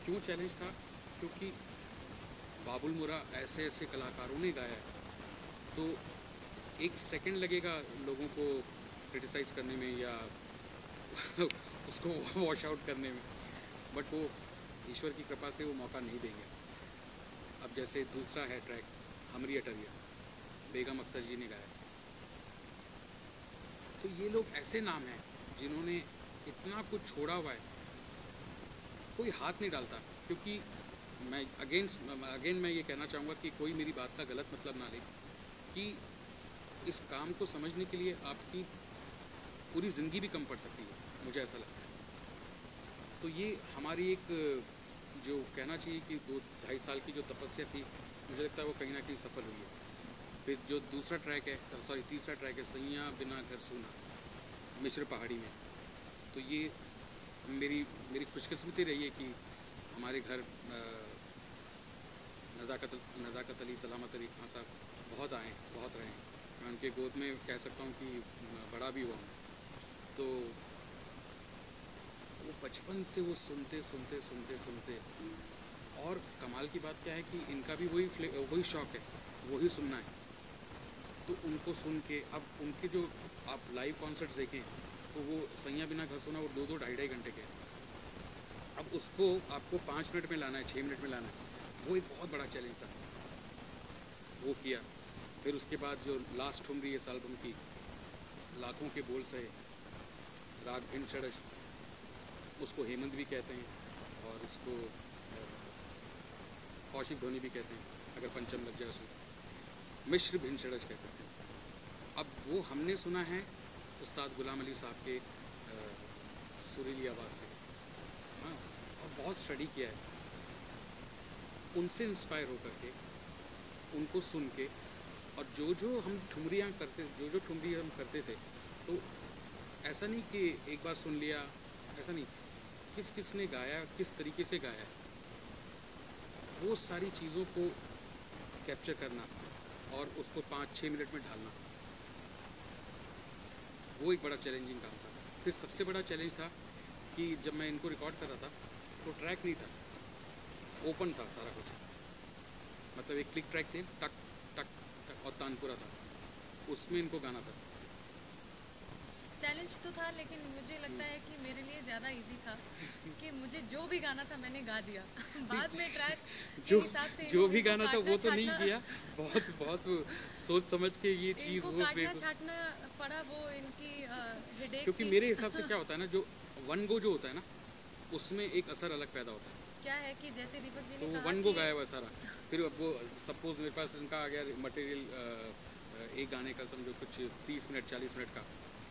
क्यों चैलेंज था? क्योंकि बाबुल मुरा ऐसे ऐसे कलाकारों ने गाया है, तो एक सेकंड लगेगा लोगों को क्रिटिसाइज़ करने में या उसको वॉश आउट करने में, बट वो ईश्वर की कृपा से वो मौका नहीं देंगे। अब जैसे दूसरा है ट्रैक हमरी अटरिया, बेगम अख्तर जी ने गाया। तो ये लोग ऐसे नाम हैं जिन्होंने इतना कुछ छोड़ा हुआ है, कोई हाथ नहीं डालता। क्योंकि मैं अगेन मैं ये कहना चाहूँगा कि कोई मेरी बात का गलत मतलब ना ले, कि इस काम को समझने के लिए आपकी पूरी ज़िंदगी भी कम पड़ सकती है, मुझे ऐसा लगता है। तो ये हमारी एक जो कहना चाहिए कि 2-2.5 साल की जो तपस्या थी, मुझे लगता है वो कहीं ना कहीं सफल हुई है। फिर जो दूसरा ट्रैक है, तीसरा ट्रैक है सैया बिना घर सूना, मिश्र पहाड़ी में, तो ये मेरी मेरी खुशकिस्मती रही है कि हमारे घर नज़ाकत अली, सलामत अली खान साहब बहुत आए, बहुत रहे हैं। मैं उनके गोद में कह सकता हूँ कि बड़ा भी हुआ हूँ। तो वो बचपन से वो सुनते सुनते सुनते सुनते, और कमाल की बात क्या है कि इनका भी वही शौक़ है, वही सुनना है। तो उनको सुन के अब उनके जो आप लाइव कॉन्सर्ट्स देखें, तो वो सैया बिना घर सुना वो 2-2 ढाई-ढाई घंटे के। अब उसको आपको 5 मिनट में लाना है, 6 मिनट में लाना है, वो एक बहुत बड़ा चैलेंज था। वो किया। फिर उसके बाद जो लास्ट ठुमरी इस एल्बम की, लाखों के बोल सहे, राग भिन्न षडज, उसको हेमंत भी कहते हैं और उसको कौशिक ध्वनि भी कहते हैं, अगर पंचम लग जाए उसमें मिश्र भिन्न षडज कह सकते हैं। अब वो हमने सुना है उस्ताद गुलाम अली साहब के सुरीली आवाज़ से, हाँ, और बहुत स्टडी किया है उनसे इंस्पायर होकर के, उनको सुन के। और जो जो हम ठुमरी हम करते थे, तो ऐसा नहीं कि एक बार सुन लिया, ऐसा नहीं, किस किस ने गाया, किस तरीके से गाया, वो सारी चीज़ों को कैप्चर करना और उसको 5-6 मिनट में ढालना, वो एक बड़ा चैलेंजिंग काम था। फिर सबसे बड़ा चैलेंज था कि जब मैं इनको रिकॉर्ड कर रहा था, तो ट्रैक नहीं था, ओपन था सारा कुछ, मतलब एक क्लिक ट्रैक थे, टक टक टक, और तानपुरा था, उसमें इनको गाना था। चैलेंज तो था, लेकिन मुझे लगता है कि मेरे लिए ज़्यादा इजी था कि मुझे जो भी गाना था मैंने गा दिया। बाद में ट्रैक के हिसाब से जो भी इनको गाना था वो तो नहीं किया, बहुत बहुत सोच समझ के ये चीज़ इनको वो काटना छाटना पड़ा, वो इनकी हेडेक क्योंकि थी। मेरे हिसाब से क्या होता है ना, जो वन गो जो होता है ना, उसमें एक असर अलग पैदा होता है। क्या है कि जैसे दीपक जी तो ने वो कहा वन कि गो गाया हुआ सारा, फिर अब वो सपोज मेरे पास इनका आ गया मटेरियल, एक गाने का समझो कुछ 30 मिनट 40 मिनट का,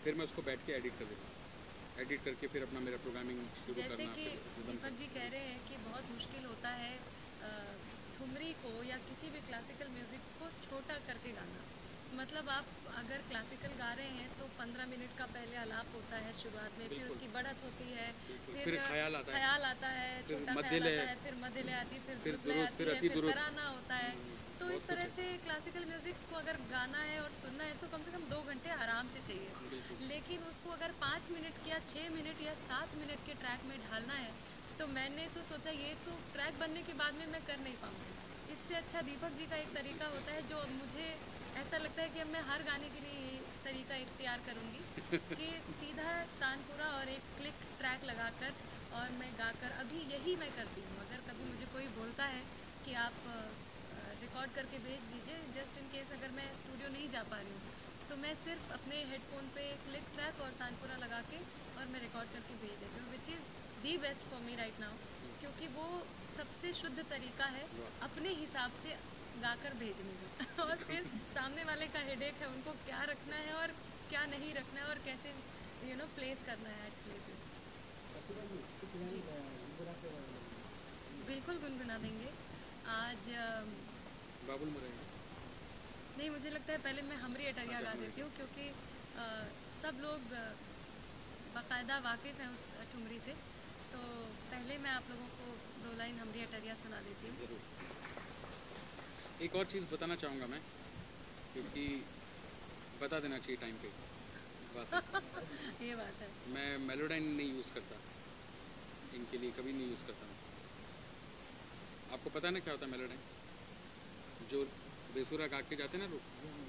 फिर मैं उसको बैठ के एडिट कर देता हूँ, एडिट करके फिर अपना मेरा प्रोग्रामिंग शुरू करना। जैसे कि दीपक जी कह रहे हैं कि बहुत मुश्किल होता है ठुमरी को या किसी भी क्लासिकल म्यूज़िक को छोटा करके गाना। मतलब आप अगर क्लासिकल गा रहे हैं तो 15 मिनट का पहले आलाप होता है शुरुआत में, फिर उसकी बढ़त होती है, फिर ख्याल आता है, छोटा ख्याल आता है, फिर मध्य लय आती है, फिर द्रुत लय आती है, फिर तराना होता है। तो इस तरह से क्लासिकल म्यूज़िक को अगर गाना है और सुनना है तो कम से कम 2 घंटे आराम से चाहिए। लेकिन उसको अगर 5 मिनट या 6 मिनट या 7 मिनट के ट्रैक में ढालना है, तो मैंने तो सोचा ये तो ट्रैक बनने के बाद में मैं कर नहीं पाऊँगी। इससे अच्छा दीपक जी का एक तरीका होता है, जो अब मुझे ऐसा लगता है कि अब मैं हर गाने के लिए ये तरीका इख्तियार करूँगी कि सीधा तानपुरा और एक क्लिक ट्रैक लगाकर और मैं गाकर, अभी यही मैं करती हूँ। अगर कभी मुझे कोई बोलता है कि आप रिकॉर्ड करके भेज दीजिए, जस्ट इन केस अगर मैं स्टूडियो नहीं जा पा रही हूँ, तो मैं सिर्फ अपने हेडफोन पे क्लिक ट्रैक और तानपुरा लगा के और मैं रिकॉर्ड करके भेज देती हूँ, which is the best for me right now, क्योंकि वो सबसे शुद्ध तरीका है अपने हिसाब से गाकर भेजने का। और फिर सामने वाले का हेडेक है, उनको क्या रखना है और क्या नहीं रखना है और कैसे प्लेस करना है एट प्लेसेस। जी बिल्कुल गुनगुना देंगे आज। बाबुल मुरा नहीं, मुझे लगता है पहले मैं हमरी अटरिया गा देती हूँ, क्योंकि सब लोग बाकायदा वाकिफ़ हैं उस ठुमरी से। तो पहले मैं आप लोगों को 2 लाइन हमरी अटरिया सुना देती हूँ। ज़रूर। एक और चीज़ बताना चाहूँगा मैं, क्योंकि बता देना चाहिए टाइम पे बात है। ये बात है। मैं मेलोडाइन नहीं यूज़ करता, इनके लिए कभी नहीं यूज़ करता मैं। आपको पता है ना क्या होता है मेलोडाइन? जो बेसुरा गा के जाते हैं ना लोग,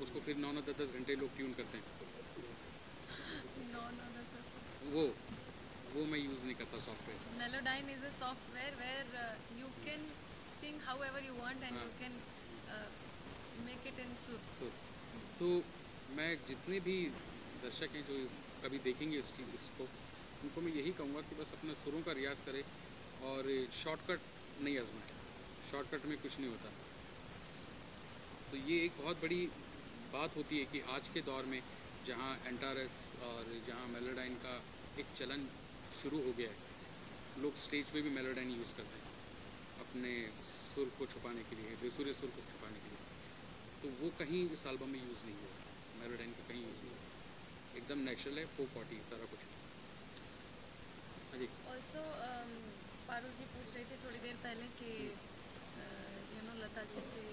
उसको फिर 9-9 10-10 घंटे लोग ट्यून करते हैं। वो मैं यूज़ नहीं करता software. Melodyne is a software where you can sing however you want and you can make it in sur. तो मैं जितने भी दर्शक हैं जो कभी देखेंगे इसको, उनको मैं यही कहूँगा कि बस अपने सुरों का रियाज़ करें और शॉर्टकट नहीं आजमाएं। शॉर्टकट में कुछ नहीं होता। तो ये एक बहुत बड़ी बात होती है कि आज के दौर में जहाँ एंटारस और जहाँ मेलोडाइन का एक चलन शुरू हो गया है, लोग स्टेज पे भी मेलोडाइन यूज़ करते हैं अपने सुर को छुपाने के लिए, बेसुरे सुर को छुपाने के लिए। तो वो कहीं इस एल्बम में यूज़ नहीं हुआ, मेलोडाइन का कहीं यूज़ नहीं हुआ, एकदम नेचुरल है, 440 सारा कुछ। हाँ जी। ऑल्सो पारुल जी पूछ रहे थे थोड़ी देर पहले कि लता जी के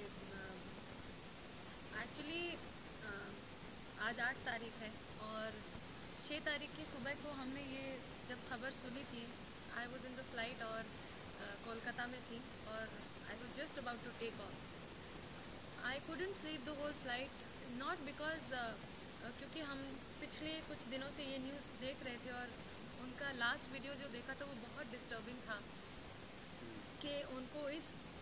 एक्चुअली आज 8 तारीख है और 6 तारीख की सुबह को हमने ये जब खबर सुनी थी, I was in the flight और कोलकाता में थी और I was just about to take off. I couldn't sleep the whole flight, not because क्योंकि हम पिछले कुछ दिनों से ये न्यूज़ देख रहे थे और उनका लास्ट वीडियो जो देखा था वो बहुत डिस्टर्बिंग था कि उनको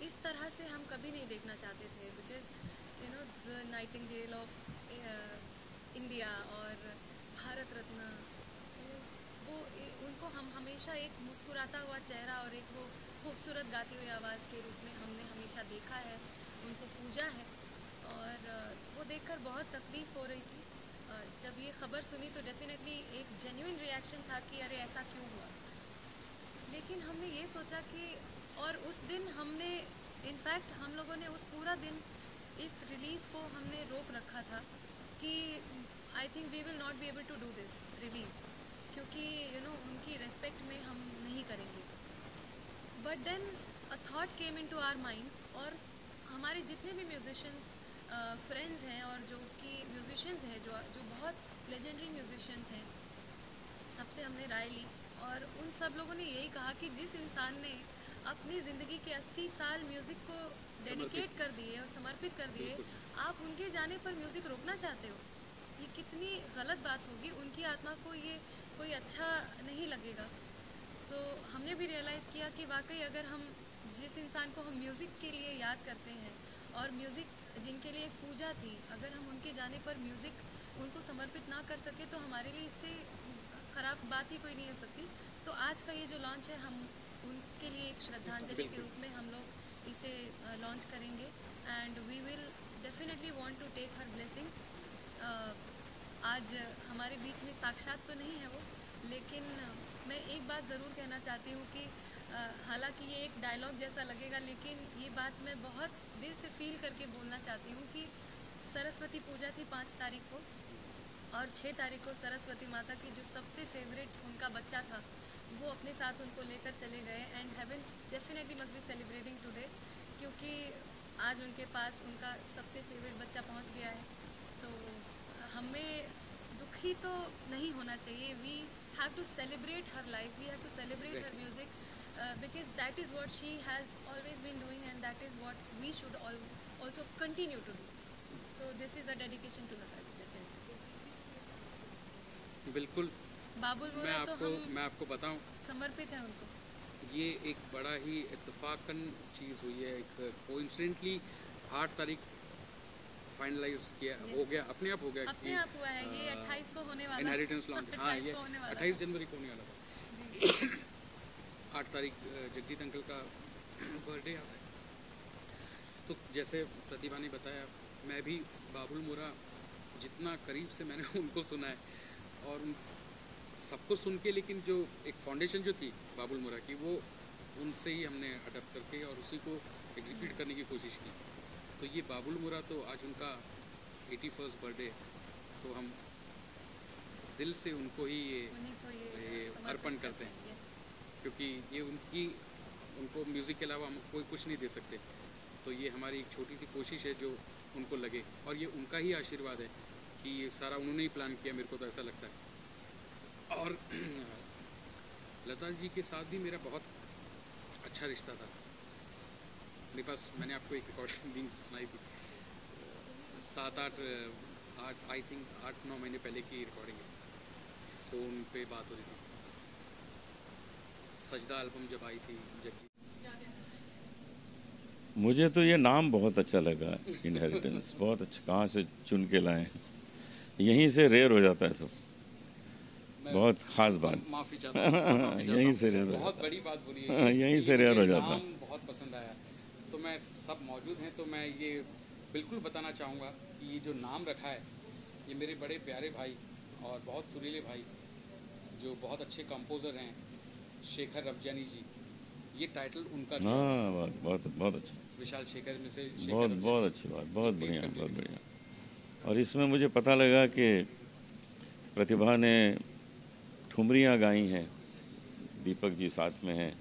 इस तरह से हम कभी नहीं देखना चाहते थे। Because the Nightingale of India और भारत रत्न, वो उनको हम हमेशा एक मुस्कुराता हुआ चेहरा और एक वो खूबसूरत गाती हुई आवाज़ के रूप में हमने हमेशा देखा है, उनको पूजा है और वो देखकर बहुत तकलीफ़ हो रही थी। जब ये खबर सुनी तो डेफिनेटली एक जेन्युइन रिएक्शन था कि अरे ऐसा क्यों हुआ। लेकिन हमने ये सोचा कि और उस दिन हमने इनफैक्ट हम लोगों ने उस पूरा दिन इस रिलीज़ को हमने रोक रखा था कि I think we will not be able to do this release, क्योंकि उनकी रेस्पेक्ट में हम नहीं करेंगे। But then a thought came into our minds और हमारे जितने भी म्यूजिशियंस फ्रेंड्स हैं और जो कि म्यूजिशियंस हैं जो बहुत लेजेंडरी म्यूजिशियंस हैं, सबसे हमने राय ली और उन सब लोगों ने यही कहा कि जिस इंसान ने अपनी ज़िंदगी के 80 साल म्यूज़िक को डेडिकेट कर दिए और समर्पित कर दिए, आप उनके जाने पर म्यूज़िक रोकना चाहते हो, ये कितनी गलत बात होगी। उनकी आत्मा को ये कोई अच्छा नहीं लगेगा। तो हमने भी रियलाइज़ किया कि वाकई अगर हम जिस इंसान को हम म्यूज़िक के लिए याद करते हैं और म्यूज़िक जिनके लिए एक पूजा थी, अगर हम उनके जाने पर म्यूज़िक उनको समर्पित ना कर सके तो हमारे लिए इससे ख़राब बात ही कोई नहीं हो सकती। तो आज का ये जो लॉन्च है, हम उनके लिए एक श्रद्धांजलि के रूप में हम लोग इसे लॉन्च करेंगे and we will definitely want to take her blessings. आज हमारे बीच में साक्षात तो नहीं है वो, लेकिन मैं एक बात ज़रूर कहना चाहती हूँ कि हालांकि ये एक डायलॉग जैसा लगेगा, लेकिन ये बात मैं बहुत दिल से फील करके बोलना चाहती हूँ कि सरस्वती पूजा थी 5 तारीख को और 6 तारीख को सरस्वती माता की जो सबसे फेवरेट उनका बच्चा था वो अपने साथ उनको लेकर चले गए and heavens definitely must be celebrating today, क्योंकि आज उनके पास उनका सबसे फेवरेट बच्चा पहुंच गया है। तो हमें दुखी तो नहीं होना चाहिए। We have to celebrate her life, we have to celebrate her music because that is what she has always been doing and that is what we should also continue to do. So this is a dedication to Lata ji. बिल्कुल। बाबुल मैं आपको बताऊं, समर्पित है उनको। ये एक बड़ा ही इत्तेफाकन चीज़ हुई है, एक कोइंसिडेंटली 8 तारीख फाइनलाइज किया हो गया, अपने आप हो गया, अपने आप हुआ है। ये 28 को होने वाला है इनहेरिटेंस लॉन्च। हाँ, ये 28 जनवरी को होने वाला था। 8 तारीख जगजीत अंकल का बर्थडे आता है। तो जैसे प्रतिभा ने बताया, मैं भी बाबुल मोरा जितना करीब से मैंने उनको सुना है और सबको सुन के, लेकिन जो एक फाउंडेशन जो थी बाबुल मोरा की, वो उनसे ही हमने अडप्ट करके और उसी को एग्जीक्यूट करने की कोशिश की। तो ये बाबुल मोरा तो आज उनका 81st बर्थडे, तो हम दिल से उनको ही ये अर्पण करते हैं, क्योंकि ये उनको म्यूज़िक के अलावा हम कोई कुछ नहीं दे सकते। तो ये हमारी एक छोटी सी कोशिश है जो उनको लगे, और ये उनका ही आशीर्वाद है कि ये सारा उन्होंने ही प्लान किया, मेरे को तो ऐसा लगता है। और लता जी के साथ भी मेरा बहुत अच्छा रिश्ता था। मेरे पास, मैंने आपको एक रिकॉर्डिंग सुनाई थी 7-8 आई थिंक 8-9 महीने पहले की रिकॉर्डिंग है, फ़ोन पे बात हो रही थी। सजदा एल्बम जब आई थी जगजीत, मुझे तो ये नाम बहुत अच्छा लगा, इनहेरिटेंस बहुत अच्छा, कहाँ से चुन के लाए हैं, यहीं से रेयर हो जाता है सब, बहुत ख़ास बात। माफ़ी चाहता हूँ यहीं से रेयर हो बहुत जाता बड़ी बात बोली है, है, यहीं से रेयर हो जाता है। नाम बहुत पसंद आया, तो मैं सब मौजूद हैं तो मैं ये बिल्कुल बताना चाहूँगा कि ये जो नाम रखा है, ये मेरे बड़े प्यारे भाई और बहुत सुरीले भाई जो बहुत अच्छे कंपोज़र हैं, शेखर रबजानी जी, ये टाइटल उनका दिया है। हाँ, बहुत बहुत अच्छा, विशाल शेखर में से शेखर बहुत रबजानी बहुत जी, अच्छी बात, बहुत जो बढ़िया, पेश करते बहुत हैं। बढ़िया। और इसमें मुझे पता लगा कि प्रतिभा ने ठुमरियाँ गाई हैं, दीपक जी साथ में हैं,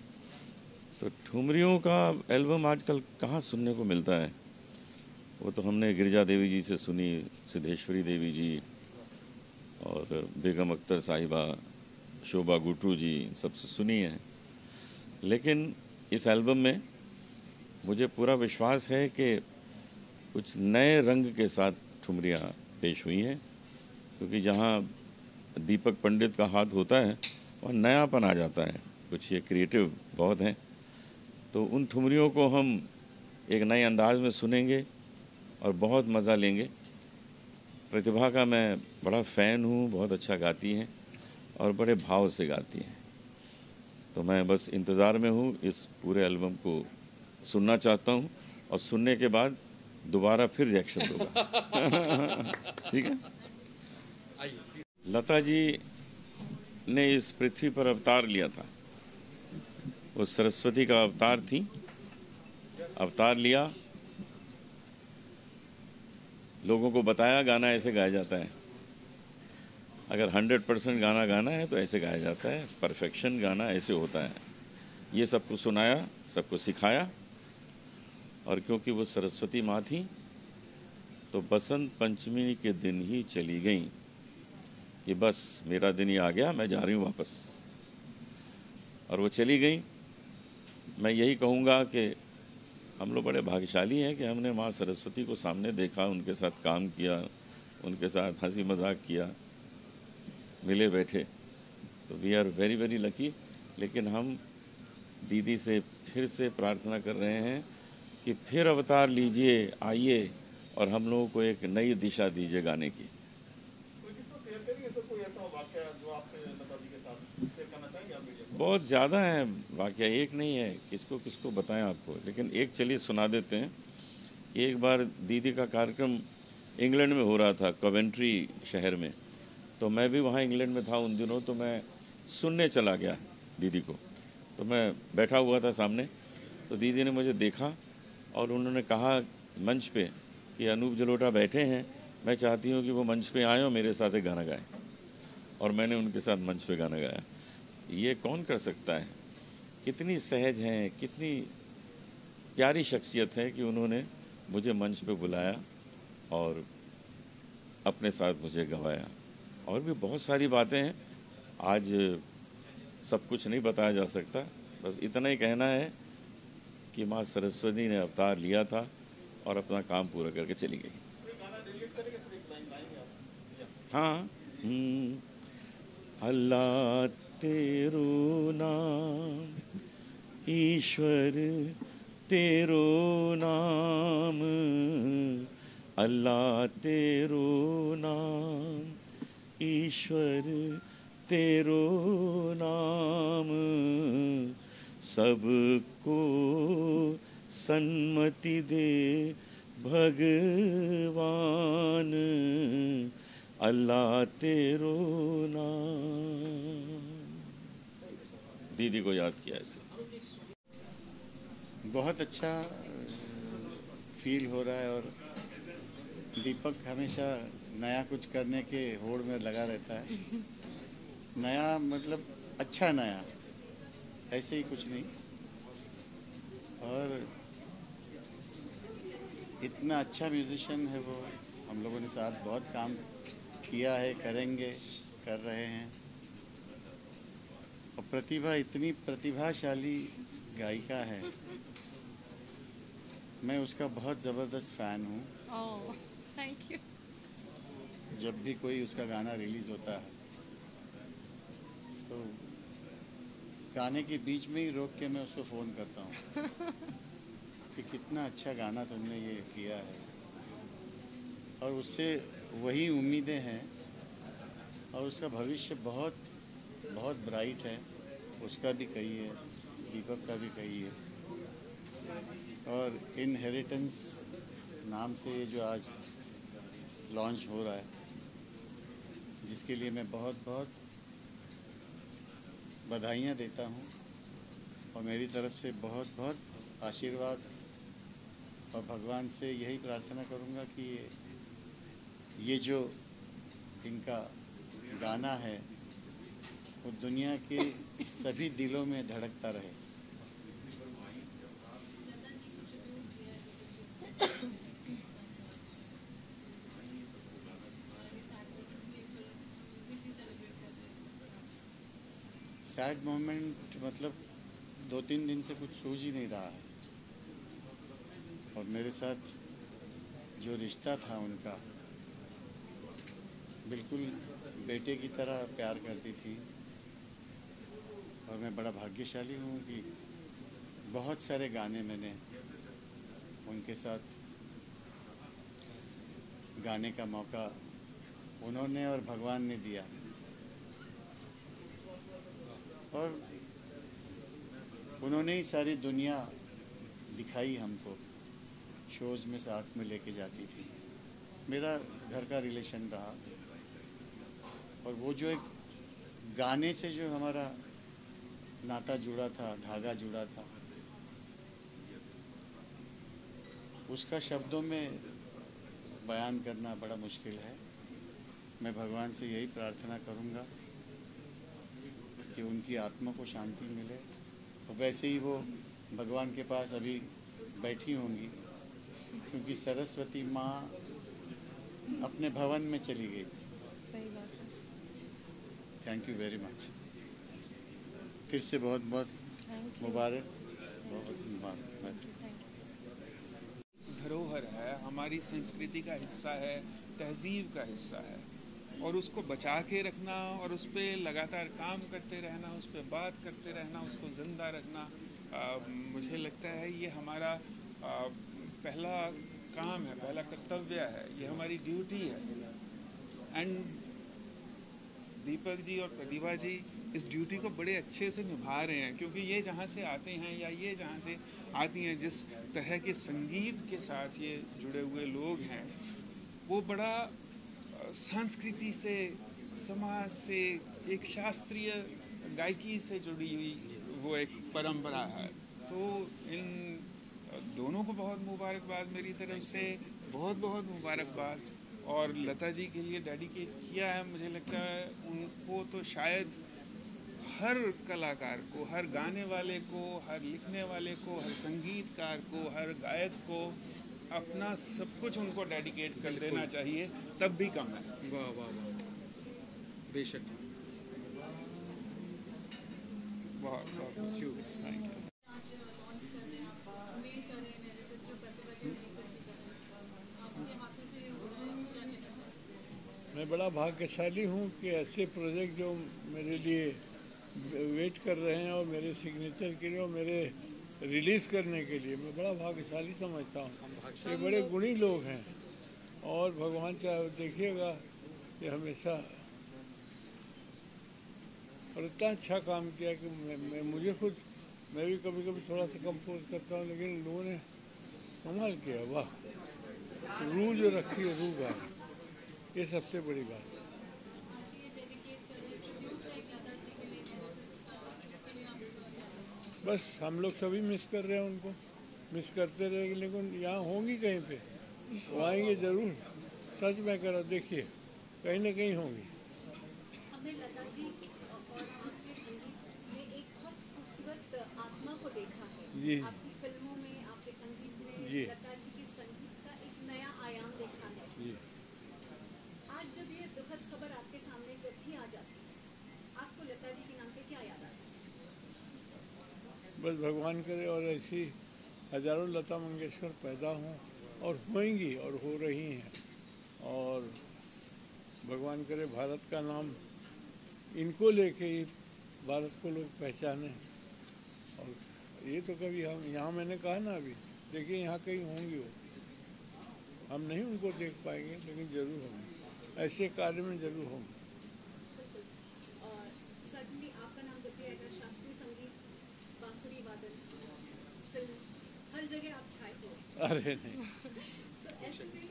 तो ठुमरियों का एल्बम आजकल कहाँ सुनने को मिलता है। वो तो हमने गिरिजा देवी जी से सुनी, सिद्धेश्वरी देवी जी और बेगम अख्तर साहिबा, शोभा गुटू जी, सबसे सुनी है, लेकिन इस एल्बम में मुझे पूरा विश्वास है कि कुछ नए रंग के साथ ठुमरियाँ पेश हुई हैं, क्योंकि जहाँ दीपक पंडित का हाथ होता है वहाँ नयापन आ जाता है, कुछ ये क्रिएटिव बहुत हैं। तो उन ठुमरियों को हम एक नए अंदाज में सुनेंगे और बहुत मज़ा लेंगे। प्रतिभा का मैं बड़ा फ़ैन हूँ, बहुत अच्छा गाती हैं और बड़े भाव से गाती हैं, तो मैं बस इंतज़ार में हूँ, इस पूरे एल्बम को सुनना चाहता हूँ और सुनने के बाद दोबारा फिर रिएक्शन दूंगा। ठीक है। आइए, लता जी ने इस पृथ्वी पर अवतार लिया था, वो सरस्वती का अवतार थी, अवतार लिया, लोगों को बताया गाना ऐसे गाया जाता है, अगर 100% गाना गाना है तो ऐसे गाया जाता है, परफेक्शन गाना ऐसे होता है। ये सबको सुनाया, सबको सिखाया, और क्योंकि वो सरस्वती माँ थी तो बसंत पंचमी के दिन ही चली गई कि बस मेरा दिन ही आ गया, मैं जा रही हूँ वापस, और वो चली गई। मैं यही कहूँगा कि हम लोग बड़े भाग्यशाली हैं कि हमने माँ सरस्वती को सामने देखा, उनके साथ काम किया, उनके साथ हंसी मजाक किया, मिले बैठे, तो we are very very lucky. लेकिन हम दीदी से फिर से प्रार्थना कर रहे हैं कि फिर अवतार लीजिए, आइए और हम लोगों को एक नई दिशा दीजिए गाने की। बहुत ज़्यादा है वाक़या, एक नहीं है, किसको किसको बताएं आपको, लेकिन एक चलिए सुना देते हैं। एक बार दीदी का कार्यक्रम इंग्लैंड में हो रहा था, कवेंट्री शहर में, तो मैं भी वहाँ इंग्लैंड में था उन दिनों, तो मैं सुनने चला गया दीदी को। तो मैं बैठा हुआ था सामने, तो दीदी ने मुझे देखा और उन्होंने कहा मंच पे कि अनूप जलोटा बैठे हैं, मैं चाहती हूँ कि वो मंच पे आएँ और मेरे साथ एक गाना गाएं। और मैंने उनके साथ मंच पे गाना गाया। ये कौन कर सकता है, कितनी सहज हैं, कितनी प्यारी शख्सियत है कि उन्होंने मुझे मंच पे बुलाया और अपने साथ मुझे गवाया। और भी बहुत सारी बातें हैं, आज सब कुछ नहीं बताया जा सकता, बस इतना ही कहना है कि माँ सरस्वती ने अवतार लिया था और अपना काम पूरा करके चली गई। हाँ, अल्लाह तेरो नाम, ईश्वर तेरो नाम, अल्लाह तेरो नाम, ईश्वर तेरो नाम, सबको सन्मति दे भगवान, अल्लाह तेरो नाम। दीदी को याद किया ऐसे। बहुत अच्छा फील हो रहा है, और दीपक हमेशा नया कुछ करने के होड़ में लगा रहता है। नया मतलब अच्छा नया, ऐसे ही कुछ नहीं। और इतना अच्छा म्यूजिशियन है वो, हम लोगों ने साथ बहुत काम किया है, करेंगे, कर रहे हैं। और प्रतिभा इतनी प्रतिभाशाली गायिका है मैं उसका बहुत ज़बरदस्त फ़ैन हूँ। ओह, थैंक यू। जब भी कोई उसका गाना रिलीज़ होता है तो गाने के बीच में ही रोक के मैं उसको फ़ोन करता हूँ कि कितना अच्छा गाना तुमने ये किया है, और उससे वही उम्मीदें हैं, और उसका भविष्य बहुत बहुत ब्राइट है। उसका भी कहिए, दीपक का भी कहिए, और इनहेरिटेंस नाम से ये जो आज लॉन्च हो रहा है, जिसके लिए मैं बहुत बहुत बधाइयाँ देता हूँ, और मेरी तरफ से बहुत बहुत आशीर्वाद, और भगवान से यही प्रार्थना करूँगा कि ये जो इनका गाना है वो दुनिया के सभी दिलों में धड़कता रहे। सैड मोमेंट मतलब 2-3 दिन से कुछ सूझ ही नहीं रहा है, और मेरे साथ जो रिश्ता था उनका, बिल्कुल बेटे की तरह प्यार करती थी, और मैं बड़ा भाग्यशाली हूँ कि बहुत सारे गाने मैंने उनके साथ गाने का मौका उन्होंने और भगवान ने दिया, और उन्होंने ही सारी दुनिया दिखाई हमको, शोज़ में साथ में लेके जाती थी। मेरा घर का रिलेशन रहा, और वो जो एक गाने से जो हमारा नाता जुड़ा था, धागा जुड़ा था, उसका शब्दों में बयान करना बड़ा मुश्किल है। मैं भगवान से यही प्रार्थना करूँगा कि उनकी आत्मा को शांति मिले, और वैसे ही वो भगवान के पास अभी बैठी होंगी, क्योंकि सरस्वती माँ अपने भवन में चली गई। सही बात है। Thank you very much. फिर से बहुत बहुत थैंक यू। मुबारक, बहुत मुबारक। धरोहर है, हमारी संस्कृति का हिस्सा है, तहजीब का हिस्सा है, और उसको बचा के रखना और उस पर लगातार काम करते रहना, उस पर बात करते रहना, उसको ज़िंदा रखना, मुझे लगता है ये हमारा पहला काम है, पहला कर्तव्य है, ये हमारी ड्यूटी है। एंड दीपक जी और प्रतिभा जी इस ड्यूटी को बड़े अच्छे से निभा रहे हैं, क्योंकि ये जहाँ से आते हैं या ये जहाँ से आती हैं, जिस तरह के संगीत के साथ ये जुड़े हुए लोग हैं, वो बड़ा संस्कृति से, समाज से, एक शास्त्रीय गायकी से जुड़ी हुई वो एक परंपरा है। तो इन दोनों को बहुत मुबारकबाद मेरी तरफ से, बहुत बहुत मुबारकबाद। और लता जी के लिए डेडिकेट किया है, मुझे लगता है उनको तो शायद हर कलाकार को, हर गाने वाले को, हर लिखने वाले को, हर संगीतकार को, हर गायक को अपना सब कुछ उनको डेडिकेट कर देना चाहिए, तब भी कम है। वाह वाह वाह, बेशक। बहुत बहुत थैंक यू। मैं बड़ा भाग्यशाली हूँ कि ऐसे प्रोजेक्ट जो मेरे लिए वेट कर रहे हैं और मेरे सिग्नेचर के लिए और मेरे रिलीज़ करने के लिए, मैं बड़ा भाग्यशाली समझता हूँ। ये बड़े गुणी लोग हैं, और भगवान चाहे देखिएगा कि हमेशा, और इतना अच्छा काम किया कि मैं भी कभी कभी थोड़ा सा कंपोज करता हूँ, लेकिन लोगों ने कमाल किया। वाह, रूह जो रखी है, रूह गाय, ये सबसे बड़ी बात है। बस हम लोग सभी मिस कर रहे हैं उनको, मिस करते रहेंगे, लेकिन यहाँ होंगी कहीं पे, वो आएंगे ज़रूर। सच में करो, देखिए कहीं ना कहीं होंगी। हमने लता जी और आपके संगीत में एक बहुत खूबसूरत आत्मा को देखा है। जी। आपकी फिल्मों में, आपके संगीत में जी। लता जी के संगीत का एक नया आयाम देखा है। जी। आज जब ये दुखद खबर आपके सामने जब भी आ जाती है, आपको लता जी के नाम पे क्या याद आता है? बस भगवान करे और ऐसी हजारों लता मंगेशकर पैदा हों और होंगी और हो रही हैं, और भगवान करे भारत का नाम इनको लेके ही भारत को लोग पहचाने। और ये तो कभी हम यहाँ, मैंने कहा ना अभी, देखिए यहाँ कहीं होंगी वो, हम नहीं उनको देख पाएंगे लेकिन जरूर होंगे, ऐसे कार्य में जरूर होंगे। और सडनली आपका नाम जब भी आएगा, शास्त्रीय संगीत, बांसुरी वादन, फिल्म्स, हर जगह आप छाए हुए। अरे नहीं, तो ऐसे में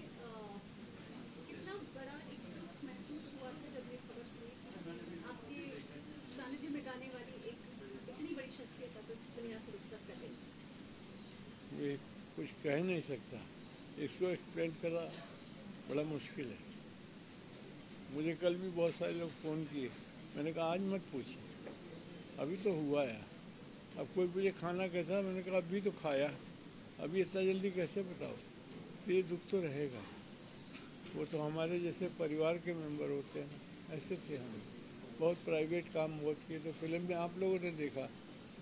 कितना बड़ा एक दुख महसूस हुआ था जब ये खबर सुनी कि आपके सानिध्य में गाने वाली एक इतनी बड़ी शख्सियत अब इस दुनिया से रुखसत कर गई। ये कुछ कह नहीं सकता, इसको एक्सप्लेन करना बड़ा मुश्किल है। मुझे कल भी बहुत सारे लोग फ़ोन किए, मैंने कहा आज मत पूछिए, अभी तो हुआ है। अब कोई पूछे खाना कैसा, मैंने कहा अभी तो खाया, अभी इतना जल्दी कैसे बताओ। तो ये दुख तो रहेगा, वो तो हमारे जैसे परिवार के मेंबर होते हैं, ऐसे थे हम। बहुत प्राइवेट काम बहुत किए, तो फिल्म में आप लोगों ने देखा,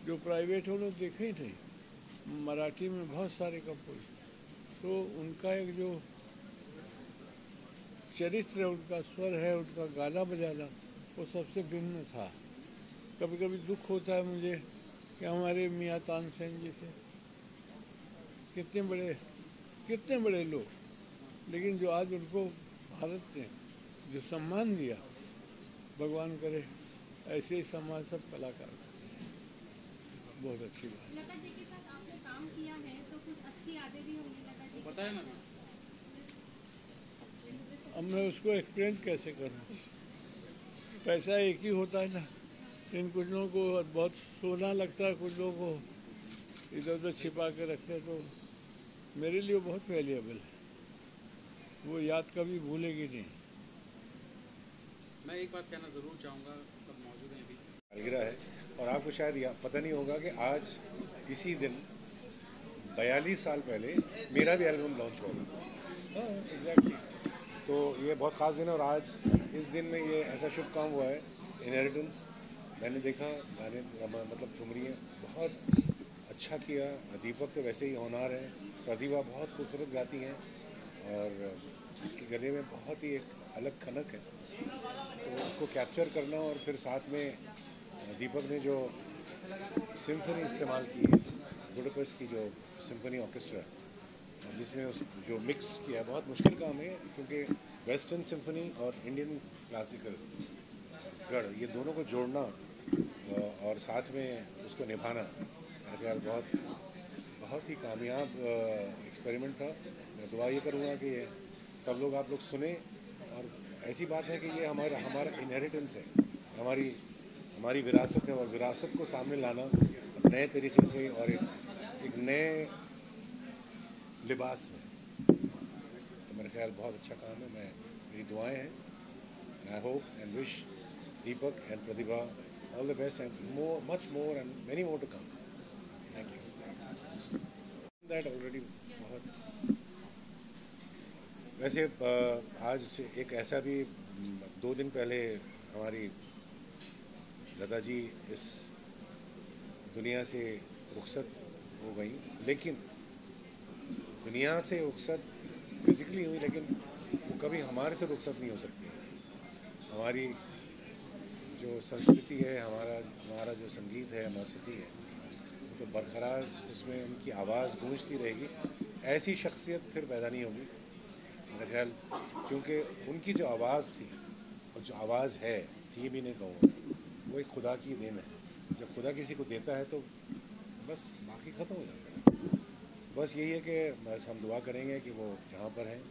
जो प्राइवेट हो लोग देखे ही नहीं। मराठी में बहुत सारे कंपोज, तो उनका एक जो चरित्र है, उनका स्वर है, उनका गाना बजाना, वो सबसे भिन्न था। कभी कभी दुख होता है मुझे कि हमारे मियाँ तानसेन जी थे, कितने बड़े लोग, लेकिन जो आज उनको भारत ने जो सम्मान दिया, भगवान करे ऐसे ही सम्मान सब कलाकार को। बहुत अच्छी बात। लता जी के साथ आपने काम किया है तो कुछ अच्छी यादें भी होंगी लता जी। बताया ना, अब मैं उसको एक्सप्लेन कैसे करूँ, पैसा एक ही होता है ना, इन कुछ लोगों को बहुत सोना लगता है, कुछ लोगों को इधर उधर छिपा के रखते हैं, तो मेरे लिए बहुत वैल्यूएबल है, वो याद कभी भूलेगी नहीं। मैं एक बात कहना ज़रूर चाहूँगा, सब मौजूद हैं अभी, सालगिरह है, और आपको शायद पता नहीं होगा कि आज इसी दिन 42 साल पहले मेरा भी एल्बम लॉन्च हुआ था। हाँ एग्जैक्टली, तो ये बहुत ख़ास दिन है, और आज इस दिन में ये ऐसा शुभ काम हुआ है, इनहेरिटेंस। मैंने देखा गाने, मतलब ठुमरियाँ बहुत अच्छा किया, दीपक तो वैसे ही होनहार है, प्रतिभा बहुत खूबसूरत गाती हैं, और उसके गले में बहुत ही एक अलग खनक है, तो उसको कैप्चर करना, और फिर साथ में दीपक ने जो सिम्फनी इस्तेमाल की है, बुडापेस्ट की जो सिम्फनी ऑर्केस्ट्रा, जिसमें उस जो मिक्स किया, बहुत मुश्किल काम है, क्योंकि वेस्टर्न सिम्फनी और इंडियन क्लासिकल गढ़, ये दोनों को जोड़ना और साथ में उसको निभाना, मेरे ख्याल बहुत ही कामयाब एक्सपेरिमेंट था। मैं दुआ ये करूँगा कि सब लोग, आप लोग सुने, और ऐसी बात है कि ये हमारा इनहेरिटेंस है, हमारी विरासत है, और विरासत को सामने लाना नए तरीके से और एक नए लिबास में, तो मेरे ख्याल बहुत अच्छा काम है। मेरी दुआएं हैं, I hope and wish Deepak and Pratibha all the best, and much more and many more to come. Thank you. That already बहुत। वैसे आज एक ऐसा भी 2 दिन पहले हमारी लता जी इस दुनिया से रुखसत हो गई, लेकिन दुनिया से रुखसत फिजिकली हुई, लेकिन वो कभी हमारे से रुखसत नहीं हो सकती। हमारी जो संस्कृति है, हमारा जो संगीत है, मौसीकी है, वो तो बरकरार, उसमें उनकी आवाज़ गूंजती रहेगी। ऐसी शख्सियत फिर पैदा नहीं होगी मेरा ख्याल, क्योंकि उनकी जो आवाज़ थी और जो आवाज़ है, थी भी नहीं कहूँगा, वो एक खुदा की देन है। जब खुदा किसी को देता है तो बस बाकी ख़त्म हो जाता है। बस यही है कि बस हम दुआ करेंगे कि वो जहाँ पर हैं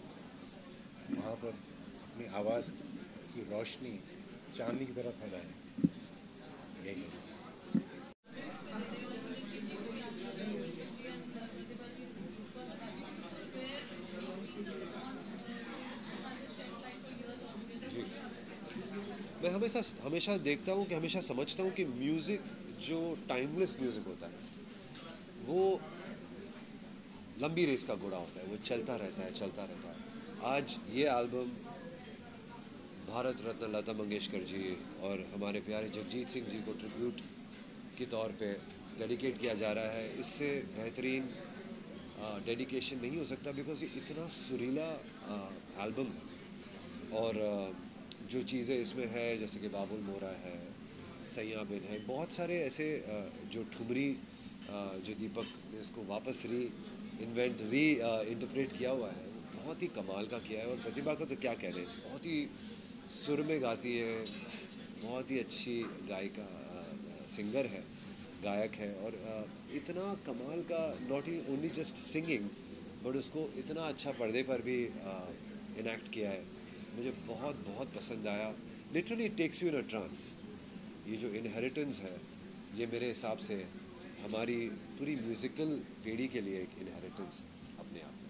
वहाँ पर अपनी आवाज़ की रोशनी चांदनी की तरह फैलाएं, यही है। मैं हमेशा देखता हूँ कि हमेशा समझता हूँ कि म्यूज़िक जो टाइमलेस म्यूज़िक होता है वो लंबी रेस का घोड़ा होता है, वो चलता रहता है। आज ये एल्बम भारत रत्न लता मंगेशकर जी और हमारे प्यारे जगजीत सिंह जी को ट्रिब्यूट के तौर पे डेडिकेट किया जा रहा है। इससे बेहतरीन डेडिकेशन नहीं हो सकता, बिकॉज ये इतना सुरीला एल्बम और जो चीज़ें इसमें है जैसे कि बाबुल मोरा है, सैया बिन है, बहुत सारे ऐसे जो ठुमरी जो दीपक ने इसको वापस इंटरप्रेट किया हुआ है, बहुत ही कमाल का किया है। और प्रतिभा का तो क्या कहने, बहुत ही सुर में गाती है, बहुत ही अच्छी गायिका सिंगर है, गायक है, और इतना कमाल का, not only just singing but उसको इतना अच्छा पर्दे पर भी इनैक्ट किया है। मुझे बहुत बहुत पसंद आया। Literally takes you in a trance. ये जो इनहेरिटेंस है, ये मेरे हिसाब से हमारी पूरी म्यूज़िकल पीढ़ी के लिए एक इनहेरिटेंस है अपने आप में।